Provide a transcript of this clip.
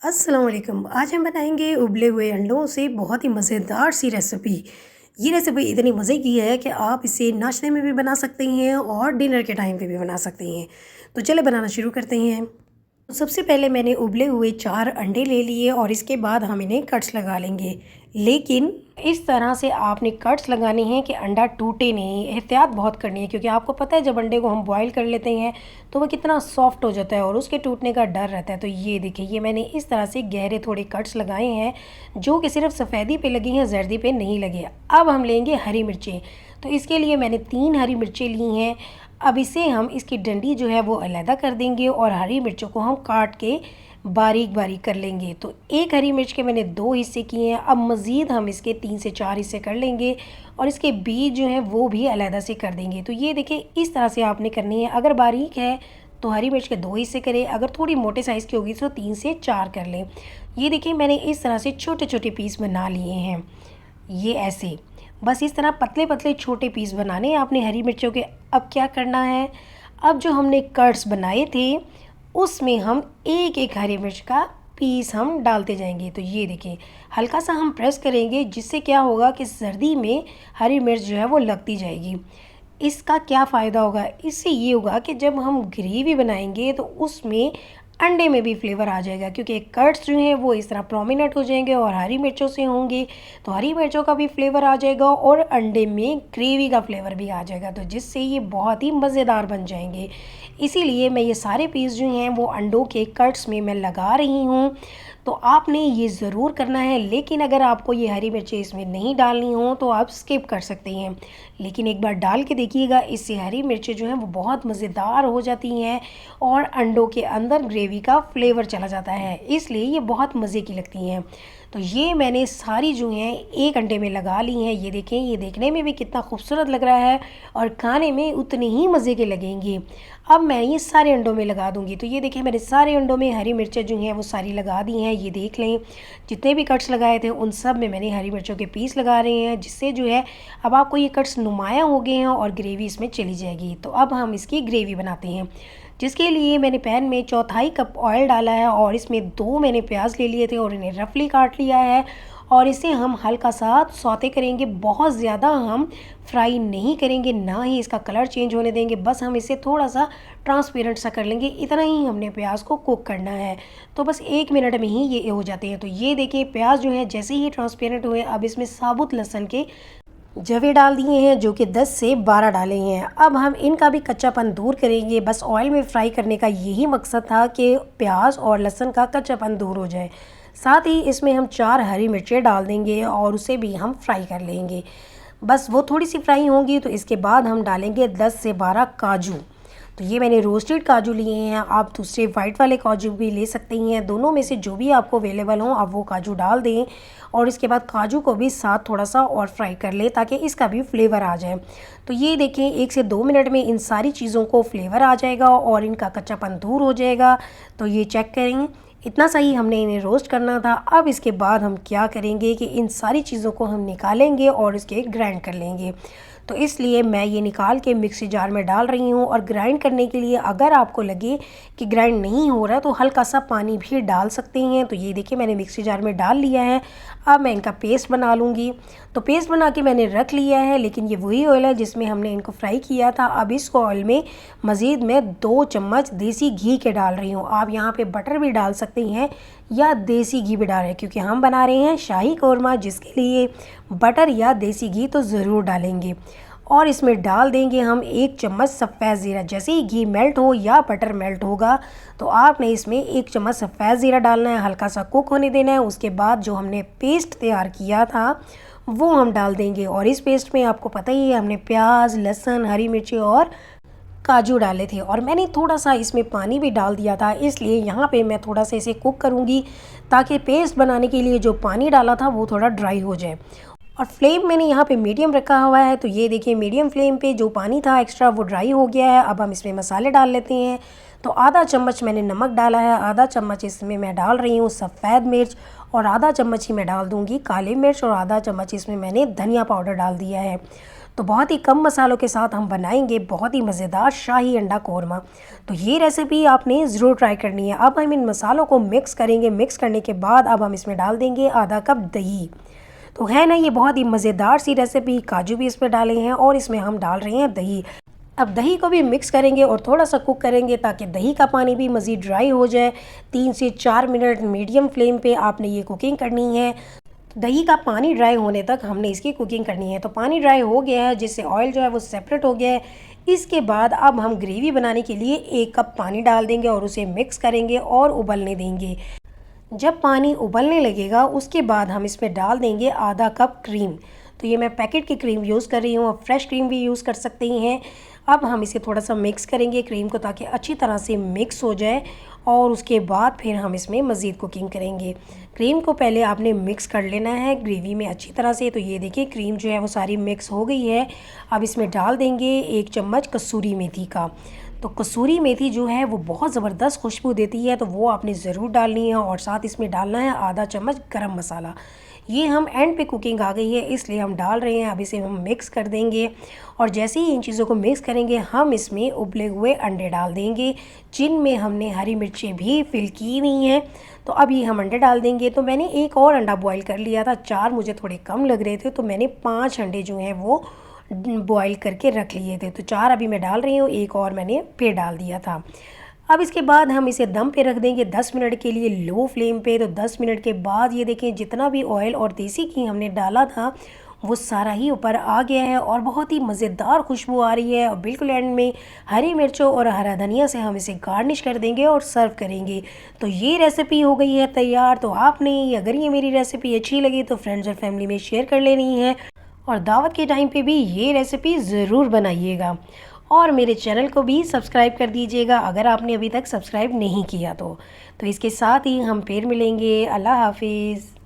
अस्सलाम वालेकुम। आज हम बनाएंगे उबले हुए अंडों से बहुत ही मज़ेदार सी रेसिपी। ये रेसिपी इतनी मज़े की है कि आप इसे नाश्ते में भी बना सकते हैं और डिनर के टाइम पे भी बना सकते हैं। तो चले बनाना शुरू करते हैं। तो सबसे पहले मैंने उबले हुए 4 अंडे ले लिए और इसके बाद हम इन्हें कट्स लगा लेंगे। लेकिन इस तरह से आपने कट्स लगाने हैं कि अंडा टूटे नहीं। एहतियात बहुत करनी है क्योंकि आपको पता है जब अंडे को हम बॉईल कर लेते हैं तो वह कितना सॉफ्ट हो जाता है और उसके टूटने का डर रहता है। तो ये देखिए, ये मैंने इस तरह से गहरे थोड़े कट्स लगाए हैं जो कि सिर्फ सफ़ेदी पे लगी हैं, जर्दी पे नहीं लगे। अब हम लेंगे हरी मिर्चें। तो इसके लिए मैंने 3 हरी मिर्चें ली हैं। अब इसे हम इसकी डंडी जो है वो अलहदा कर देंगे और हरी मिर्चों को हम काट के बारीक बारीक कर लेंगे। तो एक हरी मिर्च के मैंने 2 हिस्से किए हैं। अब मज़ीद हम इसके 3 से 4 हिस्से कर लेंगे और इसके बीज जो हैं वो भी अलहदा से कर देंगे। तो ये देखिए, इस तरह से आपने करनी है। अगर बारीक है तो हरी मिर्च के 2 हिस्से करें, अगर थोड़ी मोटे साइज़ की होगी तो 3 से 4 कर लें। ये देखिए, मैंने इस तरह से छोटे छोटे पीस बना लिए हैं। ये ऐसे बस इस तरह पतले पतले छोटे पीस बनाने हैं आपने हरी मिर्चों के। अब क्या करना है, अब जो हमने कट्स बनाए थे उसमें हम एक एक हरी मिर्च का पीस हम डालते जाएंगे। तो ये देखिए, हल्का सा हम प्रेस करेंगे जिससे क्या होगा कि सर्दी में हरी मिर्च जो है वो लगती जाएगी। इसका क्या फ़ायदा होगा, इससे ये होगा कि जब हम ग्रेवी बनाएंगे तो उसमें अंडे में भी फ्लेवर आ जाएगा क्योंकि कट्स जो हैं वो इस तरह प्रोमिनेंट हो जाएंगे और हरी मिर्चों से होंगे तो हरी मिर्चों का भी फ्लेवर आ जाएगा और अंडे में ग्रेवी का फ्लेवर भी आ जाएगा, तो जिससे ये बहुत ही मज़ेदार बन जाएंगे। इसीलिए मैं ये सारे पीस जो हैं वो अंडों के कट्स में मैं लगा रही हूँ। तो आपने ये ज़रूर करना है, लेकिन अगर आपको ये हरी मिर्चें इसमें नहीं डालनी हो तो आप स्किप कर सकते हैं। लेकिन एक बार डाल के देखिएगा, इससे हरी मिर्चें जो हैं वो बहुत मज़ेदार हो जाती हैं और अंडों के अंदर ग्रेवी का फ्लेवर चला जाता है, इसलिए ये बहुत मज़े की लगती हैं। तो ये मैंने सारी जो हैं एक अंडे में लगा ली हैं। ये देखें, ये देखने में भी कितना खूबसूरत लग रहा है और खाने में उतने ही मज़े के लगेंगे। अब मैं ये सारे अंडों में लगा दूंगी। तो ये देखें, मैंने सारे अंडों में हरी मिर्चें जो हैं वो सारी लगा दी हैं। ये देख लें, जितने भी कट्स लगाए थे उन सब में मैंने हरी मिर्चों के पीस लगा रहे हैं, जिससे जो है अब आपको ये कट्स नुमाया हो गए हैं और ग्रेवी इसमें चली जाएगी। तो अब हम इसकी ग्रेवी बनाते हैं, जिसके लिए मैंने पैन में 1/4 कप ऑयल डाला है और इसमें 2 मैंने प्याज ले लिए थे और इन्हें रफली काट लिया है और इसे हम हल्का सा सौते करेंगे। बहुत ज़्यादा हम फ्राई नहीं करेंगे, ना ही इसका कलर चेंज होने देंगे, बस हम इसे थोड़ा सा ट्रांसपेरेंट सा कर लेंगे। इतना ही हमने प्याज को कुक करना है। तो बस 1 मिनट में ही ये हो जाते हैं। तो ये देखिए, प्याज जो है जैसे ही ट्रांसपेरेंट हुए, अब इसमें साबुत लहसुन के जवे डाल दिए हैं जो कि 10 से 12 डाले हैं। अब हम इनका भी कच्चापन दूर करेंगे। बस ऑयल में फ्राई करने का यही मकसद था कि प्याज और लहसुन का कच्चापन दूर हो जाए। साथ ही इसमें हम 4 हरी मिर्चें डाल देंगे और उसे भी हम फ्राई कर लेंगे। बस वो थोड़ी सी फ्राई होंगी तो इसके बाद हम डालेंगे 10 से 12 काजू। तो ये मैंने रोस्टेड काजू लिए हैं, आप दूसरे वाइट वाले काजू भी ले सकते हैं। दोनों में से जो भी आपको अवेलेबल हो आप वो काजू डाल दें और इसके बाद काजू को भी साथ थोड़ा सा और फ्राई कर लें ताकि इसका भी फ्लेवर आ जाए। तो ये देखें, 1 से 2 मिनट में इन सारी चीज़ों को फ्लेवर आ जाएगा और इनका कच्चापन दूर हो जाएगा। तो ये चेक करें, इतना सही हमने इन्हें रोस्ट करना था। अब इसके बाद हम क्या करेंगे कि इन सारी चीज़ों को हम निकालेंगे और इसके ग्राइंड कर लेंगे। तो इसलिए मैं ये निकाल के मिक्सी जार में डाल रही हूँ और ग्राइंड करने के लिए अगर आपको लगे कि ग्राइंड नहीं हो रहा तो हल्का सा पानी भी डाल सकते हैं। तो ये देखिए, मैंने मिक्सी जार में डाल लिया है। अब मैं इनका पेस्ट बना लूँगी। तो पेस्ट बना के मैंने रख लिया है, लेकिन ये वही ऑयल है जिसमें हमने इनको फ्राई किया था। अब इस ऑयल में मज़ीद मैं 2 चम्मच देसी घी के डाल रही हूँ। आप यहाँ पे बटर भी डाल सकते हैं या देसी घी भी डाल रहे हैं क्योंकि हम बना रहे हैं शाही कौरमा, जिसके लिए बटर या देसी घी तो ज़रूर डालेंगे। और इसमें डाल देंगे हम 1 चम्मच सफ़ेद ज़ीरा। जैसे ही घी मेल्ट हो या बटर मेल्ट होगा तो आपने इसमें 1 चम्मच सफ़ेद ज़ीरा डालना है, हल्का सा कुक होने देना है। उसके बाद जो हमने पेस्ट तैयार किया था वो हम डाल देंगे और इस पेस्ट में आपको पता ही है हमने प्याज, लहसुन, हरी मिर्ची और काजू डाले थे और मैंने थोड़ा सा इसमें पानी भी डाल दिया था, इसलिए यहाँ पे मैं थोड़ा सा इसे कुक करूँगी ताकि पेस्ट बनाने के लिए जो पानी डाला था वो थोड़ा ड्राई हो जाए। और फ्लेम मैंने यहाँ पे मीडियम रखा हुआ है। तो ये देखिए, मीडियम फ्लेम पे जो पानी था एक्स्ट्रा वो ड्राई हो गया है। अब हम इसमें मसाले डाल लेते हैं। तो आधा चम्मच मैंने नमक डाला है, आधा चम्मच इसमें मैं डाल रही हूँ सफ़ेद मिर्च और आधा चम्मच ही मैं डाल दूँगी काली मिर्च और आधा चम्मच इसमें मैंने धनिया पाउडर डाल दिया है। तो बहुत ही कम मसालों के साथ हम बनाएंगे बहुत ही मज़ेदार शाही अंडा कोरमा। तो ये रेसिपी आपने ज़रूर ट्राई करनी है। अब हम इन मसालों को मिक्स करेंगे। मिक्स करने के बाद अब हम इसमें डाल देंगे आधा कप दही। तो है ना ये बहुत ही मज़ेदार सी रेसिपी। काजू भी इसमें डाले हैं और इसमें हम डाल रहे हैं दही। अब दही को भी मिक्स करेंगे और थोड़ा सा कुक करेंगे ताकि दही का पानी भी मज़ीद ड्राई हो जाए। 3 से 4 मिनट मीडियम फ्लेम पे आपने ये कुकिंग करनी है। दही का पानी ड्राई होने तक हमने इसकी कुकिंग करनी है। तो पानी ड्राई हो गया है, जिससे ऑयल जो है वो सेपरेट हो गया है। इसके बाद अब हम ग्रेवी बनाने के लिए 1 कप पानी डाल देंगे और उसे मिक्स करेंगे और उबलने देंगे। जब पानी उबलने लगेगा उसके बाद हम इसमें डाल देंगे आधा कप क्रीम। तो ये मैं पैकेट की क्रीम यूज़ कर रही हूँ, आप फ्रेश क्रीम भी यूज़ कर सकते हैं। अब हम इसे थोड़ा सा मिक्स करेंगे क्रीम को, ताकि अच्छी तरह से मिक्स हो जाए और उसके बाद फिर हम इसमें मज़ीद कुकिंग करेंगे। क्रीम को पहले आपने मिक्स कर लेना है ग्रेवी में अच्छी तरह से। तो ये देखिए क्रीम जो है वो सारी मिक्स हो गई है। अब इसमें डाल देंगे 1 चम्मच कसूरी मेथी का। तो कसूरी मेथी जो है वो बहुत ज़बरदस्त खुशबू देती है, तो वो आपने ज़रूर डालनी है। और साथ इसमें डालना है आधा चम्मच गरम मसाला। ये हम एंड पे कुकिंग आ गई है इसलिए हम डाल रहे हैं। अब इसे हम मिक्स कर देंगे और जैसे ही इन चीज़ों को मिक्स करेंगे हम इसमें उबले हुए अंडे डाल देंगे, जिनमें हमने हरी मिर्चें भी फिल की हुई हैं। तो अब ये हम अंडे डाल देंगे। तो मैंने एक और अंडा बॉईल कर लिया था, 4 मुझे थोड़े कम लग रहे थे, तो मैंने 5 अंडे जो हैं वो बॉईल करके रख लिए थे। तो 4 अभी मैं डाल रही हूँ, एक और मैंने फिर डाल दिया था। अब इसके बाद हम इसे दम पे रख देंगे 10 मिनट के लिए लो फ्लेम पे। तो 10 मिनट के बाद ये देखें जितना भी ऑयल और देसी घी हमने डाला था वो सारा ही ऊपर आ गया है और बहुत ही मज़ेदार खुशबू आ रही है। और बिल्कुल एंड में हरी मिर्चों और हरा धनिया से हम इसे गार्निश कर देंगे और सर्व करेंगे। तो ये रेसिपी हो गई है तैयार। तो आपने अगर ये मेरी रेसिपी अच्छी लगी तो फ्रेंड्स और फैमिली में शेयर कर लेनी है और दावत के टाइम पे भी ये रेसिपी ज़रूर बनाइएगा। और मेरे चैनल को भी सब्सक्राइब कर दीजिएगा अगर आपने अभी तक सब्सक्राइब नहीं किया तो इसके साथ ही हम फिर मिलेंगे। अल्लाह हाफिज़।